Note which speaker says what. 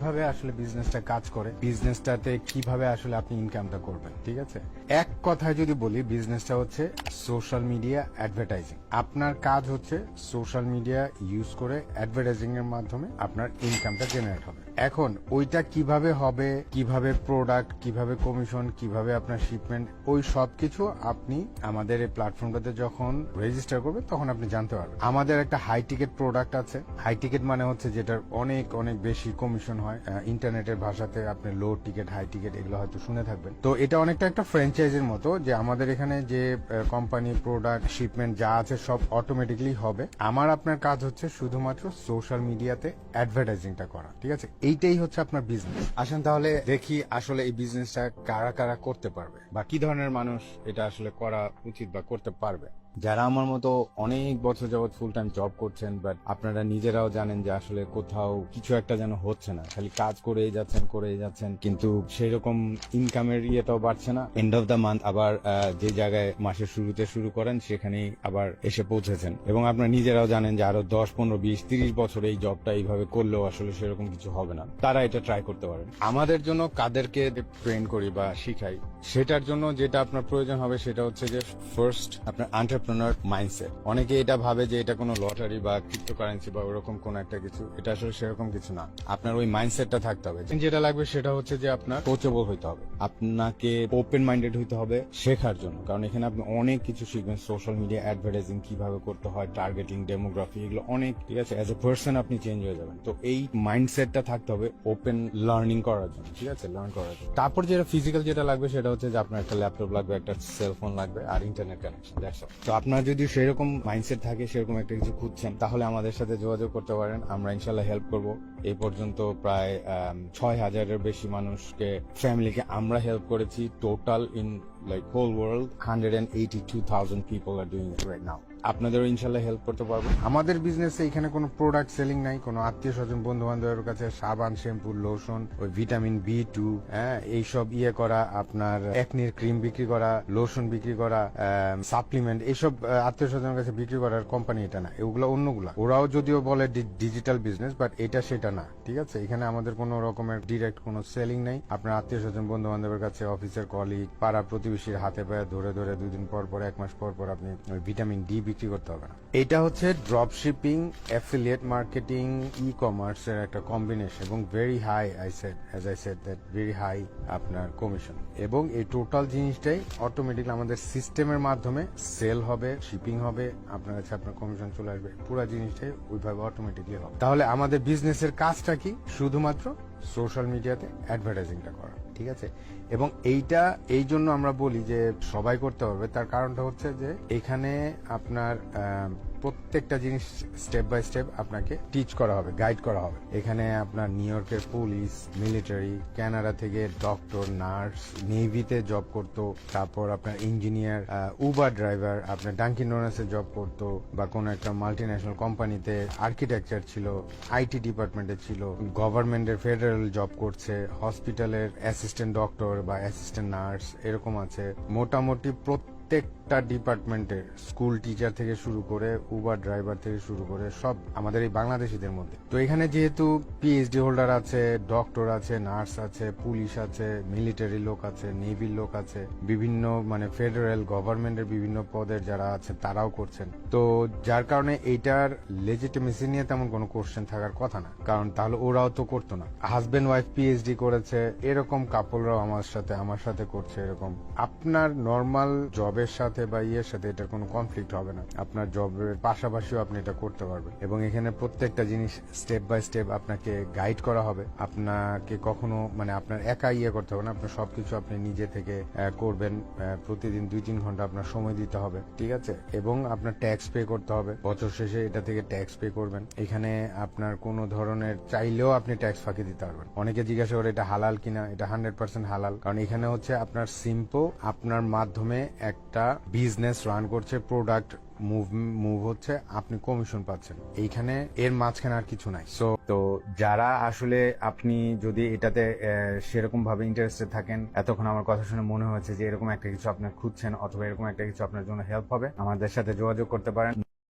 Speaker 1: কিভাবে আসলে বিজনেসটা কাজ করে, বিজনেসটাতে কিভাবে আসলে আপনি ইনকামটা করবেন। ঠিক আছে, এক কথায় যদি বলি, বিজনেসটা হচ্ছে সোশ্যাল মিডিয়া অ্যাডভার্টাইজিং। আপনার কাজ হচ্ছে সোশ্যাল মিডিয়া ইউজ করে অ্যাডভার্টাইজিং এর মাধ্যমে আপনার ইনকামটা জেনারেট হবে। এখন ওইটা কিভাবে হবে, কিভাবে প্রোডাক্ট, কিভাবে কমিশন, কিভাবে আপনার শিপমেন্ট, ওই সবকিছু আপনি আমাদের এই প্ল্যাটফর্মটাতে যখন রেজিস্টার করবেন তখন আপনি জানতে পারবেন। আমাদের একটা হাই টিকেট প্রোডাক্ট আছে। হাই টিকেট মানে হচ্ছে যেটার অনেক অনেক বেশি কমিশন হয়। ইন্টারনেটের ভাষাতে আপনি লো টিকেট, হাই টিকেট এগুলো হয়তো শুনে থাকবেন। তো এটা অনেকটা একটা ফ্র্যাঞ্চাইজির মতো, যে আমাদের এখানে যে কোম্পানি, প্রোডাক্ট, শিপমেন্ট যা আছে সব অটোমেটিকলি হবে। আমার আপনার কাজ হচ্ছে শুধুমাত্র সোশ্যাল মিডিয়াতে অ্যাডভার্টাইজিংটা করা। ঠিক আছে, এইটাই হচ্ছে আপনার বিজনেস। আসেন তাহলে দেখি আসলে এই বিজনেসটা কারা কারা করতে পারবে, বা কি ধরনের মানুষ এটা আসলে করা উচিত বা করতে পারবে। যারা আমার মতো অনেক বছর যাবৎ ফুল টাইম জব করছেন, বাট আপনারা নিজেরাও জানেন যে আসলে কোথাও কিছু একটা যেন হচ্ছে না, খালি কাজ করেই যাচ্ছেন, কিন্তু সেরকম ইনকামের ইয়েটাও বাড়ছে না। এন্ড অফ দ্য মান্থ আবার যে জায়গায় মাসের শুরুতে শুরু করেন সেখানেই আবার এসে পৌঁছেছেন, এবং আপনারা নিজেরাও জানেন যে আরো 10, 15, 20, 30 বছর এই জবটা এইভাবে করলেও আসলে সেরকম কিছু হবে না। তারা এটা ট্রাই করতে পারেন। আমাদের জন্য কাদেরকে ট্রেন করি বা শিখাই, সেটার জন্য যেটা আপনার প্রয়োজন হবে সেটা হচ্ছে যে ফার্স্ট আপনার এন্টারপ্রেনার মাইন্ডসেট। অনেকে এটা ভাবে যে এটা কোনো লটারি বা ক্রিপ্টোকারেন্সি বা ওরকম কোন একটা কিছু, এটা আসলে সেরকম কিছু না। আপনার ওই মাইন্ডসেটটা থাকতে হবে। যেটা লাগবে সেটা হচ্ছে যে আপনার কোচেবল হইতে হবে, আপনাকে ওপেন মাইন্ডেড হইতে হবে শেখার জন্য, কারণ এখানে আপনি অনেক কিছু শিখবেন। সোশ্যাল মিডিয়া অ্যাডভার্টাইজিং কিভাবে করতে হয়, টার্গেটিং, ডেমোগ্রাফি, এগুলো অনেক। ঠিক আছে, অ্যাজ এ পার্সন আপনি চেঞ্জ হয়ে যাবেন। তো এই মাইন্ডসেটটা থাকতে হবে ওপেন লার্নিং করার জন্য। ঠিক আছে, লার্ন করার জন্য। তারপর যেটা ফিজিক্যাল যেটা লাগবে সেটা হচ্ছে যে আপনার একটা ল্যাপটপ লাগবে, একটা সেলফোন লাগবে, আর ইন্টারনেট কানেকশন। তো আপনার যদি সেরকম মাইন্ডসেট থাকে, সেরকম একটা কিছু খুঁজছেন, তাহলে আমাদের সাথে যোগাযোগ করতে পারেন। আমরা ইনশাল্লাহ হেল্প করব। এই পর্যন্ত প্রায় 6,000-এর বেশি মানুষকে, ফ্যামিলিকে আমরা হেল্প করেছি। Total in like whole world 182,000 people are doing it right now. আপনাদেরও ইনশাল্লাহ হেল্প করতে পারবো। আমাদের বিজনেসে এখানে কোনো প্রোডাক্ট সেলিং নাই, কোনো আত্মীয় স্বজন, বন্ধু বান্ধবের কাছে সাবান, শ্যাম্পু, লোশন, ওই ভিটামিন B2, এইসব ইয়ে করা, আপনার একনির ক্রিম বিক্রি করা, লোশন বিক্রি করা, সাপ্লিমেন্ট, এইসব আত্মীয় স্বজনের কাছে বিক্রি করার কোম্পানি এটা না। এগুলো অন্যগুলা। ওরাও যদিও বলে ডিজিটাল বিজনেস, বাট এটা সেটা না। ঠিক আছে, এখানে আমাদের কোনো রকমের ডিরেক্ট কোনো সেলিং নাই। আপনার আত্মীয় স্বজন, বন্ধু বান্ধবের কাছে, অফিসের কলিগ, পাড়া প্রতিবেশীর হাতে পায়ে ধরে ধরে 2 দিন পর পর, 1 মাস পর পর আপনি ভিটামিন D বিক্রি করতে হবে না। এটা হচ্ছে drop shipping, affiliate marketing, e commerce এর একটা কম্বিনেশন, এবং very high, as I said that, very high আপনার কমিশন। এবং এই টোটাল জিনিসটাই অটোমেটিকলি আমাদের সিস্টেমের মাধ্যমে সেল হবে, শিপিং হবে, আপনার কাছে আপনার কমিশন চলে আসবে। পুরো জিনিসটাই ওইভাবে অটোমেটিকলি হবে। তাহলে আমাদের বিজনেসের কাজটা কি? শুধুমাত্র সোশ্যাল মিডিয়াতে অ্যাডভার্টাইজিংটা করা। ঠিক আছে, এবং এইটা এই জন্য আমরা বলি যে সবাই করতে পারবে। তার কারণটা হচ্ছে যে এখানে আপনার প্রত্যেকটা জিনিস স্টেপ বাই স্টেপ আপনাকে টিচ করা হবে, গাইড করা হবে। এখানে আপনার নিউ ইয়র্কের পুলিশ, মিলিটারি, কানাডা থেকে ডক্টর, নার্স, নেভিতে জব করতো, তারপর আপনার ইঞ্জিনিয়ার, উবার ড্রাইভার, আপনার ডাঙ্কিন ডোনাসে জব করতো, বা কোনো একটা মাল্টিন্যাশনাল কোম্পানিতে আর্কিটেকচার ছিল, IT ডিপার্টমেন্টে ছিল, গভর্নমেন্টের ফেডারেল জব করছে, হসপিটালের অ্যাসিস্ট্যান্ট ডক্টর বা অ্যাসিস্ট্যান্ট নার্স এরকম আছে। মোটামুটি প্রত্যেকটা ডিপার্টমেন্টের, স্কুল টিচার থেকে শুরু করে, উবার ড্রাইভার থেকে শুরু করে, সব আমাদের এই বাংলাদেশিদের মধ্যে। তো এখানে যেহেতু PhD হোল্ডার আছে, ডক্টর আছে, নার্স আছে, পুলিশ আছে, মিলিটারি লোক আছে, নেভির লোক আছে, বিভিন্ন মানে ফেডারেল গভর্নমেন্টের বিভিন্ন পদের যারা আছে তারাও করছেন। তো যার কারণে এইটার লেজিটিমেসি নিয়ে তেমন কোনো কোশ্চেন থাকার কথা না, কারণ তাহলে ওরাও তো করতো না। হাজবেন্ড ওয়াইফ PhD করেছে এরকম কাপলরাও আমার সাথে করছে। এরকম আপনার নর্মাল জবের সাথে বা ইয়ের সাথে এটার কোনো কনফ্লিক্ট হবে না। আপনার জবের পাশাপাশিও আপনি এটা করতে পারবেন, এবং এখানে প্রত্যেকটা জিনিস স্টেপ বাই স্টেপ আপনাকে গাইড করা হবে। আপনাকে কখনো মানে আপনার একা ইয়ে করতে হবে না, আপনার সবকিছু আপনি নিজে থেকে করবেন। প্রতিদিন 2-3 ঘন্টা আপনার সময় দিতে হবে। ঠিক আছে, এবং আপনার ট্যাক্স পে করতে হবে। বছর শেষে এটা থেকে ট্যাক্স পে করবেন। এখানে আপনার কোনো ধরনের চাইলেও আপনি ট্যাক্স ফাঁকি দিতে পারবেন। অনেকে জিজ্ঞাসা করে এটা হালাল কিনা। এটা 100% হালাল, কারণ এখানে হচ্ছে আপনার সিম্পল, আপনার মাধ্যমে একটা বিজনেস রান করছে, প্রোডাক্ট মুভ হচ্ছে, আপনি কমিশন পাচ্ছেন। এইখানে এর মাঝখানে আর কিছু নাই। তো যারা আসলে, আপনি যদি এটাতে সেরকম ভাবে ইন্টারেস্টেড থাকেন, এতক্ষণ আমার কথা শুনে মনে হয়েছে যে এরকম একটা কিছু আপনি খুঁজছেন, অথবা এরকম একটা কিছু আপনার জন্য হেল্প হবে, আমাদের সাথে যোগাযোগ করতে পারেন।